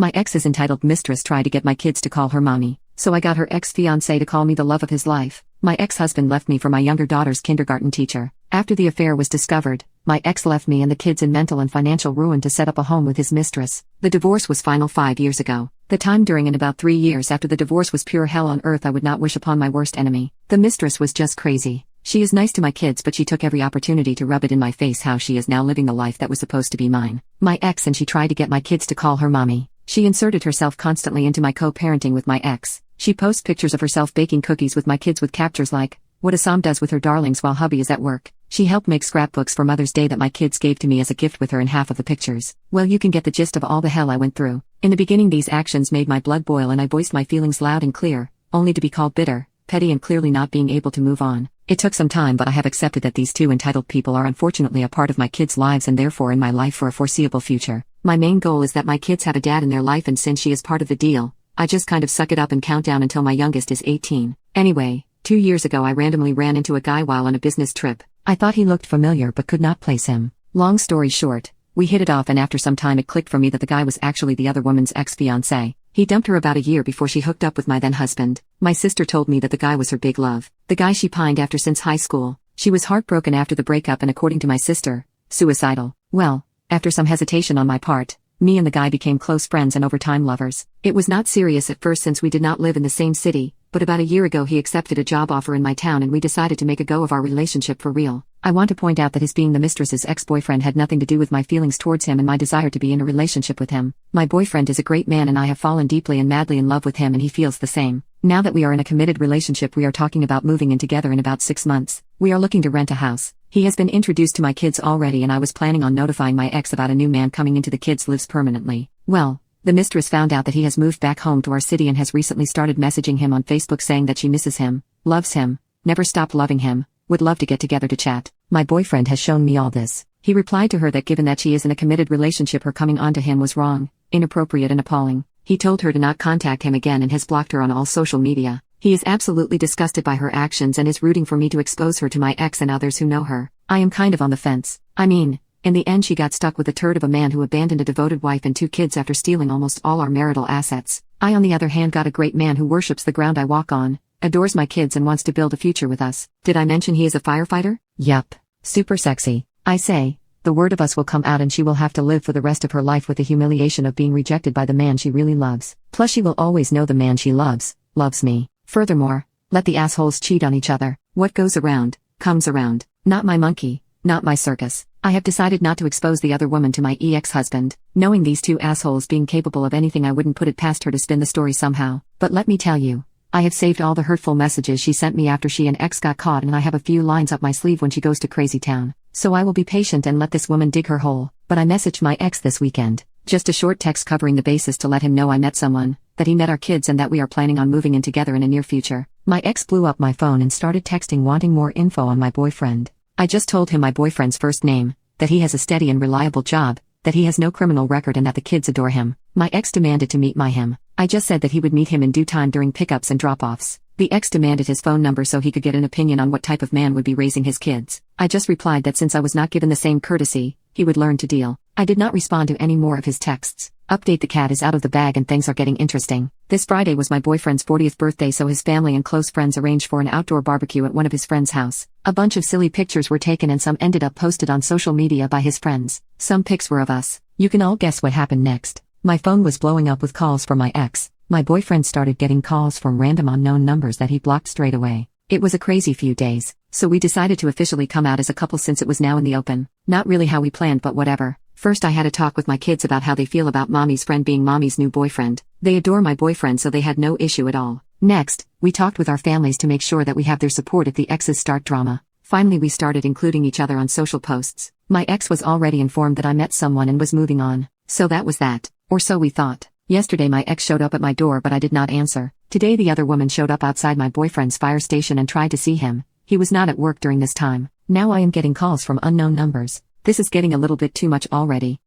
My ex's entitled mistress tried to get my kids to call her mommy, so I got her ex-fiancé to call me the love of his life. My ex-husband left me for my younger daughter's kindergarten teacher. After the affair was discovered, my ex left me and the kids in mental and financial ruin to set up a home with his mistress. The divorce was final 5 years ago. The time during and about 3 years after the divorce was pure hell on earth I would not wish upon my worst enemy. The mistress was just crazy. She is nice to my kids, but she took every opportunity to rub it in my face how she is now living the life that was supposed to be mine. My ex and she tried to get my kids to call her mommy. She inserted herself constantly into my co-parenting with my ex. She posts pictures of herself baking cookies with my kids with captures like, "What a Sam does with her darlings while hubby is at work." She helped make scrapbooks for Mother's Day that my kids gave to me as a gift with her in half of the pictures. Well, you can get the gist of all the hell I went through. In the beginning these actions made my blood boil and I voiced my feelings loud and clear, only to be called bitter, petty and clearly not being able to move on. It took some time, but I have accepted that these two entitled people are unfortunately a part of my kids' lives and therefore in my life for a foreseeable future. My main goal is that my kids have a dad in their life, and since she is part of the deal, I just kind of suck it up and count down until my youngest is 18. Anyway, 2 years ago I randomly ran into a guy while on a business trip. I thought he looked familiar but could not place him. Long story short, we hit it off and after some time it clicked for me that the guy was actually the other woman's ex-fiancé. He dumped her about a year before she hooked up with my then husband. My sister told me that the guy was her big love, the guy she pined after since high school. She was heartbroken after the breakup and according to my sister, suicidal. Well, after some hesitation on my part, me and the guy became close friends and over time lovers. It was not serious at first since we did not live in the same city, but about a year ago he accepted a job offer in my town and we decided to make a go of our relationship for real. I want to point out that his being the mistress's ex-boyfriend had nothing to do with my feelings towards him and my desire to be in a relationship with him. My boyfriend is a great man and I have fallen deeply and madly in love with him and he feels the same. Now that we are in a committed relationship we are talking about moving in together in about 6 months. We are looking to rent a house. He has been introduced to my kids already and I was planning on notifying my ex about a new man coming into the kids' lives permanently. Well, the mistress found out that he has moved back home to our city and has recently started messaging him on Facebook saying that she misses him, loves him, never stopped loving him, would love to get together to chat. My boyfriend has shown me all this. He replied to her that given that she is in a committed relationship her coming on to him was wrong, inappropriate and appalling. He told her to not contact him again and has blocked her on all social media. He is absolutely disgusted by her actions and is rooting for me to expose her to my ex and others who know her. I am kind of on the fence. I mean, in the end she got stuck with a turd of a man who abandoned a devoted wife and 2 kids after stealing almost all our marital assets. I on the other hand got a great man who worships the ground I walk on, adores my kids and wants to build a future with us. Did I mention he is a firefighter? Yup. Super sexy. I say, the word of us will come out and she will have to live for the rest of her life with the humiliation of being rejected by the man she really loves. Plus she will always know the man she loves me. Furthermore, let the assholes cheat on each other. What goes around, comes around. Not my monkey, not my circus. I have decided not to expose the other woman to my ex-husband. Knowing these 2 assholes being capable of anything I wouldn't put it past her to spin the story somehow. But let me tell you, I have saved all the hurtful messages she sent me after she and ex got caught and I have a few lines up my sleeve when she goes to crazy town. So I will be patient and let this woman dig her hole. But I messaged my ex this weekend. Just a short text covering the basis to let him know I met someone, that he met our kids and that we are planning on moving in together in a near future. My ex blew up my phone and started texting wanting more info on my boyfriend. I just told him my boyfriend's first name, that he has a steady and reliable job, that he has no criminal record and that the kids adore him. My ex demanded to meet him. I just said that he would meet him in due time during pickups and drop-offs. The ex demanded his phone number so he could get an opinion on what type of man would be raising his kids. I just replied that since I was not given the same courtesy, he would learn to deal. I did not respond to any more of his texts. Update: the cat is out of the bag and things are getting interesting. This Friday was my boyfriend's 40th birthday, so his family and close friends arranged for an outdoor barbecue at one of his friends' house. A bunch of silly pictures were taken and some ended up posted on social media by his friends. Some pics were of us. You can all guess what happened next. My phone was blowing up with calls from my ex. My boyfriend started getting calls from random unknown numbers that he blocked straight away. It was a crazy few days, so we decided to officially come out as a couple since it was now in the open. Not really how we planned, but whatever. First I had a talk with my kids about how they feel about mommy's friend being mommy's new boyfriend. They adore my boyfriend, so they had no issue at all. Next, we talked with our families to make sure that we have their support if the exes start drama. Finally we started including each other on social posts. My ex was already informed that I met someone and was moving on. So that was that. Or so we thought. Yesterday my ex showed up at my door but I did not answer. Today the other woman showed up outside my boyfriend's fire station and tried to see him. He was not at work during this time. Now I am getting calls from unknown numbers. This is getting a little bit too much already.